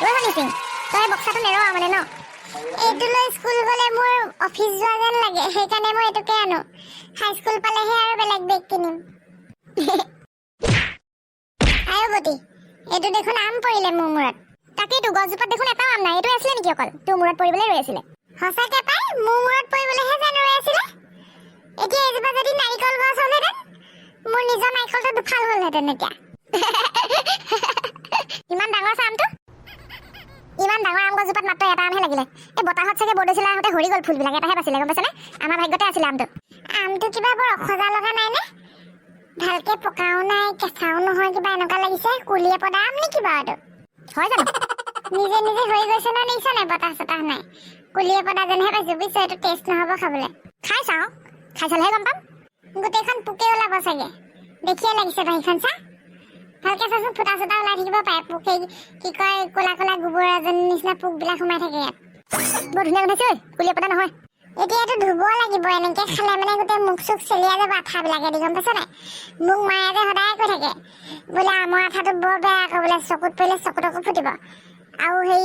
ঐ শুনিছিং তই বক্সাটো নেৰোৱা মানে ন এইটো লৈ স্কুল গলে মোৰ অফিচ যোৱা যেন লাগে সেইকাৰণে মই এইটোকে আনো হাই স্কুল পালেহে আৰু বেলেগ বেগ কিনিম আয়ো গতি এইটো দেখোন আম পৰিলে মোৰ মূৰত তাকেইতো গছজোপাত দেখোন এটাও আম নাই এইটো আছিলে নেকি অকল তোৰ মূৰত পৰিবলৈ ৰৈ আছিলে সঁচাকে পাই মোৰ মূৰত পৰিবলৈহে যেন ৰৈ আছিলে এতিয়া এইজোপা যদি নাৰিকল গছ হ'লহেঁতেন মোৰ নিজৰ নাৰিকলটো দুফাল হ'লহেঁতেন এতিয়া ইমান ডাঙৰ চামটো ইমান ডাঙৰ আম গছজোপাত মাত্ৰ এটা আমহে লাগিলে এই বতাহত চাগে বৰদৈচিলা আহোঁতে হৰি গ'ল ফুলবিলাক এটাহে বাছিলে গম পাইছেনে আমাৰ ভাগ্যতে আছিলে আমটো কিবা বৰ অখজা লগা নাই নে ভালকে পকাও নাই কেঁচাও নহয় কিবা এনেকুৱা লাগিছে কুলিয়ে পদা আম নে কিবা এইটো হয় জানো নিজে নিজে হৈ গৈছে ন দেখিছ নাই বতাহ চতাহ নাই কুলিয়ে পদা যেনহে পাইছো বুজিছ এইটো টেষ্ট নহ'ব খাবলৈ খাই চাওঁ খাই চালেহে গম পাম গোটেইখন পোকে ওলাব চাগে দেখিয়ে লাগিছে বাৰীখন চা ভালকে চাচোন ফুটা চুটা ওলাই থাকিব পাৰে পোকে কি কয় ক'লা ক'লা গোবৰ এজনীৰ নিচিনা পোকবিলাক সোমাই থাকে ইয়াত বৰ ধুনীয়া গোন্ধাইছে ঐ কুলিয়ে পদা নহয় এতিয়া এইটো ধুব লাগিব এনেকে খালে মানে গোটেই মুখ চুখ চেলিয়াই যাব আঠাবিলাকে দি গম পাইছ নাই মোক মায়ে যে সদায় কৈ থাকে বোলে আমৰ আঠাটো বৰ বেয়া আকৌ বোলে চকুত পৰিলে চকুতকো ফুটিব আৰু সেই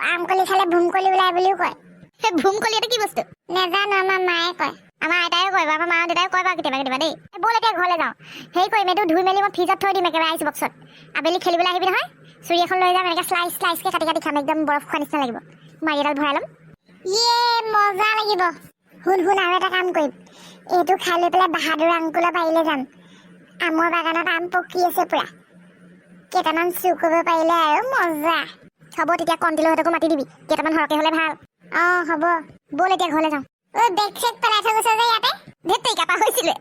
আম কলি খালে ভোমকলি ওলাই বুলিও কয় সেই ভোমকলি এইটো কি বস্তু নেজানো আমাৰ মায়ে কয় আমাৰ আইতাইও কয় আমাৰ মা দেউতাইও কয় বাৰু কেতিয়াবা কেতিয়াবা দেই ব'ল এতিয়া ঘৰলৈ যাওঁ হেৰি কৰিম এইটো ধুই মেলি মই ফ্ৰিজত থৈ দিম একেবাৰে আইচ বক্সত আবেলি খেলিবলৈ আহিবি নহয় চুৰি এখন লৈ যাম এনেকৈ শ্লাইচকৈ কাটি কাটি খাম একদম বৰফ খোৱা নিচিনা লাগিব মাৰি এডাল ভৰাই ল'ম মজা লাগিব শুন আৰু এটা কাম কৰিম এইটো খাই লৈ পেলাই বাহাদুৰ আংকুলৰ পাৰিলে যাম আমৰ বাগানত আম পকি আছে পুৰা কেইটামান চুৰ কৰিব পাৰিলে আৰু মজা হ'ব তেতিয়া কণ্টিলহঁতকো মাতি দিবি কেইটামান সৰহকৈ হ'লে ভাল হ'ব ব'ল এতিয়া ঘৰলৈ যাওঁ বেগ চেগ পেলাই থৈ গৈছে যে ইয়াতে ধেত তৰিকা পাহৰিছিলে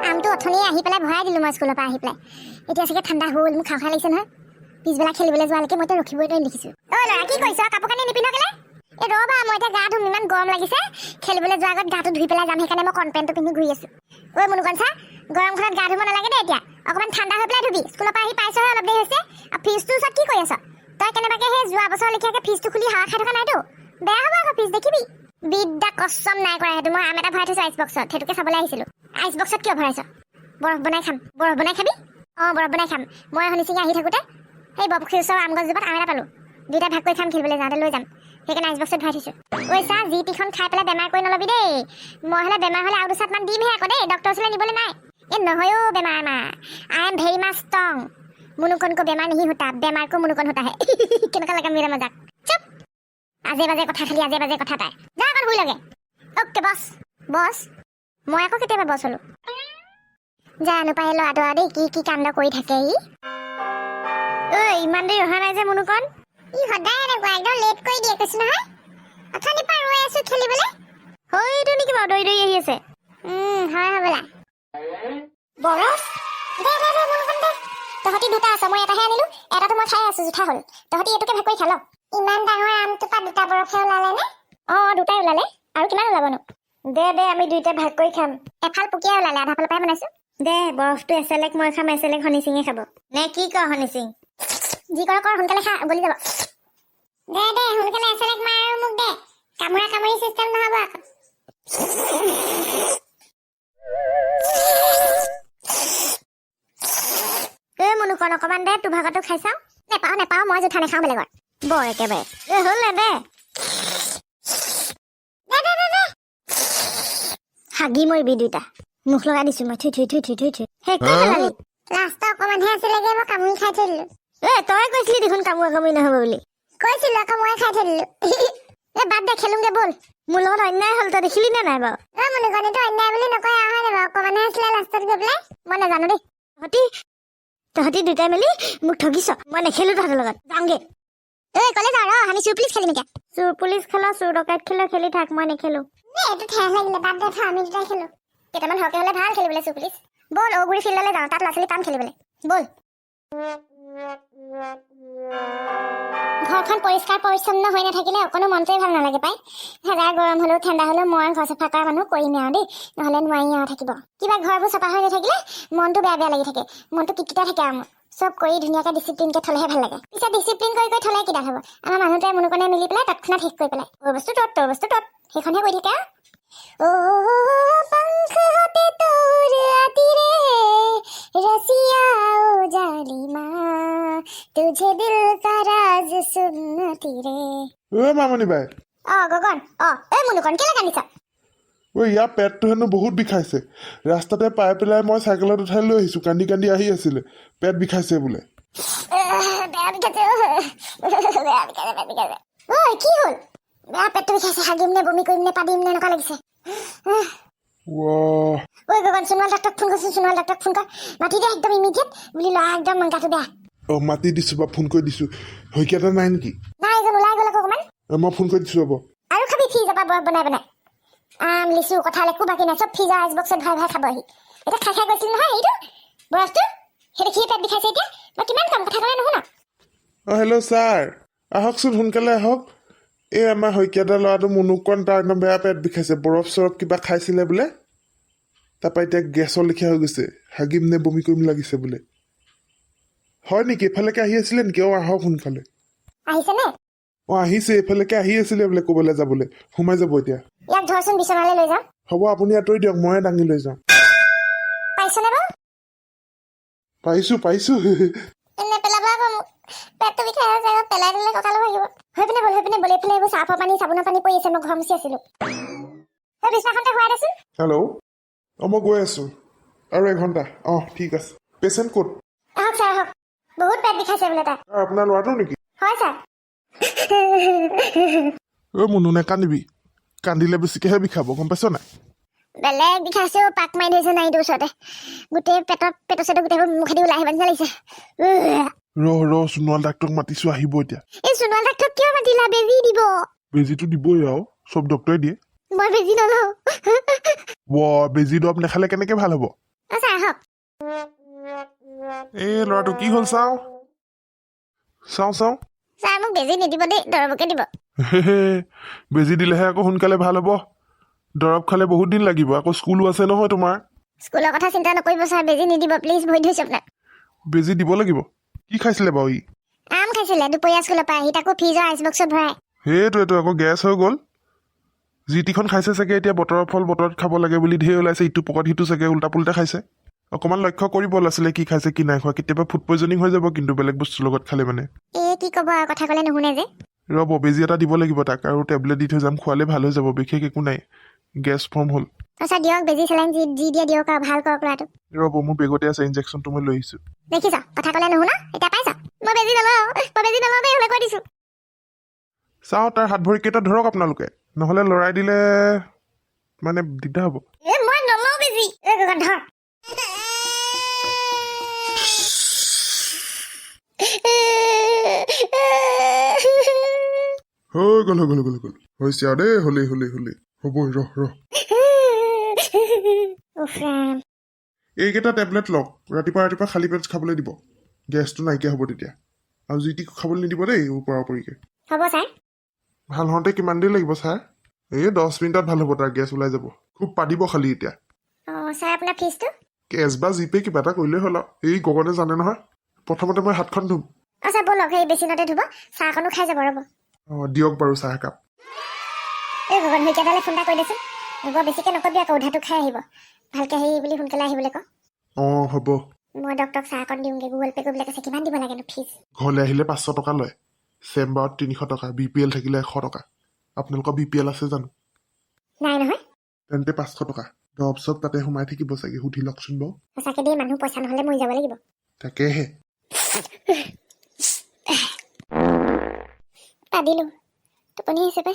আমটো অথনি আহি পেলাই ভৰাই দিলোঁ মই স্কুলৰ পৰা আহি পেলাই এতিয়া চাগে ঠাণ্ডা হ'ল মোক খাওঁ খাই লাগিছে নহয় পিছবেলা খেলিবলৈ যোৱালৈকে মই এতিয়া ৰখিবই নোৱাৰি দেখিছোঁ ল'ৰা কি কৰিছ কাপোৰ কানি নিপিন্ধ কেলে এই ৰ'বা মই এতিয়া গা ধুম ইমান গৰম লাগিছে খেলিবলৈ যোৱাৰ আগত গাটো ধুই পেলাই যাম সেইকাৰণে মই কণ পেণ্টটো পিন্ধি ঘূৰি আছোঁ ঐ মুনুকণ চা গৰমখনত গা ধুব নালাগে দেই এতিয়া অকণমান ঠাণ্ডা হৈ পেলাই ধুবি স্কুলৰ পৰা আহি পাইছহে অলপ দেৰি হৈছে আৰু ফ্ৰিজটোৰ ওচৰত কি কৰি আছ তই কেনেবাকৈ সেই যোৱা বছৰ লেখীয়াকৈ ফ্ৰিজটো খুলি হাৱা খাই থকা নাইতো বেয়া হ'ব আকৌ ফ্ৰিজ দেখিবি বিদ্যা কষ্টম নাই কৰা সেইটো মই আম এটা ভৰাই থৈছোঁ আইচ বক্সত সেইটোকে চাবলৈ আহিছিলোঁ আইচ বক্সত কিয় ভৰাইছ বৰফ বনাই খাম বৰফ বনাই খাবি বৰফ বনাই খাম মই শুনিছিঙি আহি থাকোঁতে সেই বৰফুখীৰ ওচৰৰ আম গছজোপাত আম এটা পালোঁ দুইটা ভাগ কৰি খাম খেলিবলৈ যাওঁতে লৈ যাম সেইকাৰণে আইচ বক্সত ভৰাই থৈছোঁ ঐ চা যি টিখন খাই পেলাই বেমাৰ কৰি নল'বি দেই মই হ'লে বেমাৰ হ'লে আৰু দুচাটমান দিমহে আকৌ দেই ডক্টৰৰ ওচৰলৈ নিবলৈ নাই এই নহয়ও বেমাৰ আমাৰ I am very much strong মুনুকণকো বেমাৰ নিহি হোতা বেমাৰকো মুনুকণ হোতাহে কেনেকুৱা লাগে মেৰা মজাক চুপ আজে বাজে কথা খালি আজে বাজে কথা তাই যা অকণ শুই লাগে অ'কে বছ মই আকৌ কেতিয়াবা বছ হ'লোঁ জানো পাই ল'ৰাটো আৰু দেই কি কাণ্ড কৰি থাকে ঐ ইমান দেৰি অহা নাই যে মুনুকণ সদায় এনেকুৱা একদম লেট কৰি দিয়ে কৈছোঁ নহয় অথনিৰ পৰা ৰৈ আছোঁ খেলিবলৈ হয়তো নেকি বাৰু দৌৰি দৌৰি আহি আছে হয় হ'বলা বৰফ দে মুনুকণ দে তহঁতি দুটা আছ মই এটাহে আনিলোঁ এটাতো মই খাই আছোঁ জোঠা হ'ল তহঁতি এইটোকে ভাগ কৰি খাল ইমান ডাঙৰ আমটোপা দুটা বৰফহে ওলালে নে দুটাই ওলালে আৰু কিমান ওলাবনো দে আমি দুইটা ভাগ কৰি খাম এফাল পুকিয়াই ওলালে আধা ফালৰ পৰাই বনাইছোঁ দে বৰফটো এচেলেক মই খাম এচেলেক শনিচিঙে খাব নে কি ক শনিচিং যি কৰ সোনকালে খা গলি যাব দে সোনকালে এচেলেক মাৰ আৰু মোক দে কামুৰা কামুৰি চিষ্টেম নহ'ব আকৌ মুনুকণ অকণমান দে তোৰ ভাগতো খাই চাওঁ নেপাওঁ মই জোঠা নাখাওঁ বেলেগৰ বৰ একেবাৰে হ'ল দে হাগি মৰিবি দুইটা মুখ লগাই দিছোঁ মই থুই সেই কৈ পেলালি লাষ্টত অকণমানহে আছিলেগে মই কামুৰি খাই থৈ দিলোঁ তই কৈছিলি দেখোন কামুৰা কামুৰি নহ'ব বুলি কৈছিলোঁ আকৌ মই খাই থৈ দিলোঁ বাদ দে খেলোঁগে ব'ল মোৰ লগত অন্যায় হ'ল তই দেখিলি নে নাই বাৰু মুনুকণিটো অন্যায় বুলি নকয় হয় নাই বাৰু অকণমানহে আছিলে লাষ্টত গৈ পেলাই মই নাজানো দেই তহঁতি দুটাই মেলি মোক ঠগিছ মই নেখেলোঁ তহঁতৰ লগত যাওঁগে ক'লে যাওঁ আমি চুৰ পুলিচ খেলিম এতিয়া চুৰ পুলিচ খেলা চুৰ ডকাইত খেলি থাক মই নেখেলোঁ এইটো ঠেহ লাগিলে বাদ দে আমি দুটাই খেলোঁ কেইটামান সৰহকৈ হ'লে ভাল খেলিবলৈ চুৰ পুলিচ ব'ল ঔগুৰি ফিল্ডলৈ যাওঁ তাত ল'ৰা ছোৱালী পাম খেলিবলৈ ব'ল ঘৰখন পৰিষ্কাৰ পৰিচ্ছন্ন হৈ নাথাকিলে অকণো মনটোৱে ভাল নালাগে পাই হাজাৰ গৰম হ'লেও ঠাণ্ডা হ'লেও মই ঘৰ চাফা কৰা মানুহ কৰিমেই আৰু দেই নহ'লে নোৱাৰি আৰু থাকিব কিবা ঘৰবোৰ চাফা হৈ নাথাকিলে মনটো বেয়া লাগি থাকে মনটো কিটকিটাই থাকে আৰু মোৰ চব কৰি ধুনীয়াকৈ ডিচিপ্লিনকৈ থ'লেহে ভাল লাগে পিছত ডিচিপ্লিন কৰি থ'লে কিডাল হ'ব আমাৰ মানুহটোৱে মুনুকণে মিলি পেলাই তৎক্ষণাত শেষ কৰি পেলাই তোৰ বস্তু তত সেইখনহে কৰি থাকে पंख होते तोर आती रे रसिया ओ जालिमा तुझे दिल का राज सुनती रे মামনি বাই গগন মুনুকন কেলে কান্দিছ ইয়াৰ পেটটো হেনো বহুত বিষাইছে ৰাস্তাতে পাই পেলাই মই চাইকেলত উঠাই লৈ আহিছোঁ কান্দি কান্দি আহি আছিলে পেট বিষাইছে বোলে বেয়া বিষাইছে ঐ কি হ'ল বেয়া পেটটো বিষাইছে হাগিম নে বমি কৰিম নে পাদিম নে এনেকুৱা লাগিছে ঐ গগন সোণোৱাল ডাক্তৰক ফোন কৰিছোঁ সোণোৱাল ডাক্তৰক ফোন কৰ মাতি দে একদম ইমিডিয়েট বুলি ল'ৰা একদম গাটো বেয়া মাতি দিছোঁ বা ফোন কৰি দিছোঁ শইকীয়াটা নাই নেকি নাই এজন ওলাই গ'ল আকৌ অকণমান মই ফোন কৰি দিছোঁ হ'ব আৰু খাবি ফ্ৰিজৰ পৰা বৰফ বনাই বনাই আম লিচু কঁঠাল একো বাকী নাই চব ফ্ৰিজৰ আইচ বক্সত ভৰাই ভৰাই খাবহি এতিয়া খাই খাই গৈছিল নহয় এইটো বৰফটো সেই দেখিয়ে পেট বিষাইছে এতিয়া মই কিমান কাম কথা ক'লে নুশুনা হেল্ল' ছাৰ আহকচোন সোনকালে আহক এই আমাৰ শইকীয়াটা ল'ৰাটো মুনুকণ তাৰ একদম বেয়া পেট বিষাইছে বৰফ চৰফ কিবা খাইছিলে বোলে তাৰপৰা এতিয়া গেছৰ লেখীয়া হৈ গৈছে হাগিম নে বমি কৰিম লাগিছে বোলে হয় নেকি এফালেকে আহি আছিলে নেকি আহক সোনকালে আহিছে নে আহিছে এইফালেকে আহি আছিলে বোলে ক'বলৈ যাবলৈ সোমাই যাব এতিয়া ইয়াক ধৰচোন বিচনালৈ লৈ যাওঁ হ'ব আপুনি আঁতৰি দিয়ক ময়ে দাঙি লৈ যাওঁ পাইছনে বাৰু পাইছোঁ এনে পেলাব আকৌ মোক পেটটো বিষাই আছে পেলাই দিলে কঁকালো ভাগিব হৈ পিনে বলে এইফালে এইবোৰ চাৰ্ফৰ পানী চাবোনৰ পানী পৰি আছে মই ঘৰ মুচি আছিলোঁ সেই বিচনাখনতে শুৱাই দেচোন হেল্ল' মই গৈ আছোঁ আৰু এঘণ্টা ঠিক আছে পেচেণ্ট ক'ত আহক ছাৰ আহক বহুত পেট বিষাইছে বোলে তাৰ আপোনাৰ ল'ৰাটো নেকি হয় ছাৰ মুনু নেকান্দিবি কান্দিলে বেছিকেহে বিষাব গম পাইছ নাই বেলেগ বিষাইছেও পাক মাৰি ধৰিছে নাইটোৰ ওচৰতে গোটেই পেটৰ চেটৰ গোটেইবোৰ মুখেদি ওলাই আহিব নিচিনা লাগিছে সোণোৱাল ডাক্তৰক মাতিছোঁ আহিব এতিয়া এই সোণোৱাল ডাক্তৰক কিয় মাতিলা বেজি দিব বেজিটো দিবই আৰু চব ডক্তৰে দিয়ে মই বেজি নলওঁ বেজি দৰৱ নেখালে কেনেকে ভাল হ'ব ছাৰ আহক এই ল'ৰাটো কি হ'ল চাওঁ ছাৰ মোক বেজি নিদিব দেই দৰৱকে দিব বেজি দিলেহে আকৌ সোনকালে ভাল হ'ব দৰৱ খালে বহুত দিন লাগিব আকৌ স্কুলো আছে নহয় তোমাৰ স্কুলৰ কথা চিন্তা নকৰিব ছাৰ বেজি নিদিব প্লিজ ভৰি ধৰিছোঁ আপোনাক বেজি দিব লাগিব কি খাইছিলে বাৰু ই আম খাইছিলে দুপৰীয়া স্কুলৰ পৰা আহি তাকো ফ্ৰিজৰ আইচ বক্সত ভৰাই সেইটোৱেতো আকৌ গেছ হৈ গ'ল যি টিখন খাইছে চাগে এতিয়া বতৰৰ ফল বতৰত খাব লাগে বুলি ধেৰ ওলাইছে ইটো পকত সিটো চাগে উল্টা পুল্টা খাইছে অকণমান লক্ষ্য কৰিব ল'ৰা কি খাইছে কি নাই খোৱা কেতিয়াবা ফুড পয়জনিং হৈ যাব কিন্তু বেলেগ বস্তুৰ লগত খালে মানে কি ক'ব আৰু কথা ক'লে নুশুনে যে ৰ'ব বেজি এটা দিব লাগিব তাক আৰু টেবলেট দি থৈ যাম খোৱালে ভাল হৈ যাব বিশেষ একো নাই গেছ ফৰ্ম হ'ল ছাৰ দিয়ক বেজি চেলাইন যি দিয়ে দিয়ক আৰু ভাল কৰক ল'ৰাটো ৰ'ব মোৰ বেগতে আছে ইনজেকশ্যনটো মই লৈ আহিছোঁ দেখিছ কথা ক'লে নুশুনা এতিয়া পাইছা মই বেজি নলওঁ দেই হ'লে কৈ দিছোঁ চাওঁ তাৰ হাত ভৰি কেইটা ধৰক আপোনালোকে নহ'লে লৰাই দিলে মানে দিগদাৰ হ'ব মই নলওঁ বেজি ধৰ হৈ গ'ল হৈছে আৰু দেই হ'লেই হ'ব ৰহ এইকেইটা টেবলেট লওক ৰাতিপুৱা খালী পেট খাবলৈ দিব গেছটো নাইকিয়া হ'ব তেতিয়া আৰু যি টি খাবলৈ নিদিব দেই ওপৰাওপৰিকৈ হ'ব ছাৰ ভাল হওঁতে কিমান দেৰি লাগিব ছাৰ 10 মিনিটত ভাল হ'ব তাৰ গেছ ওলাই যাব খুব পাদিব খালি এতিয়া ছাৰ আপোনাৰ ফিজটো কেছ বা জিপে কিবা এটা কৰিলেই হ'ল আৰু এই গগনে জানে নহয় প্ৰথমতে মই হাতখন ধুম ছাৰ ব'লক সেই বেচিনতে ধুব চাহকণো খাই যাব ৰ'ব দিয়ক বাৰু চাহ একাপ এই গগন শইকীয়াদালে ফোন এটা কৰি দেচোন বৰ বেছিকৈ নকবি আকৌ উধাটো খাই আহিব ভালকৈ আহি বুলি সোনকালে আহিবলৈ কওঁ হ'ব মই ডক্টৰক চাহ অকণ দিওঁগৈ গুগল পে' কৰিবলৈ কৈছে কিমান দিব লাগেনো ফিজ ঘৰলৈ আহিলে 500 টকা লয় চেম্বাৰত 300 টকা BPL থাকিলে 100 টকা আপোনালোকৰ BPL আছে জানো নাই নহয় তেন্তে 500 টকা দৰৱ চব তাতে সোমাই থাকিব চাগে সুধি লওকচোন বাৰু সঁচাকৈ দেই মানুহ পইচা নহ'লে মৰি যাব লাগিব তাকেহে পাদিলোঁ টোপনি হিচাপে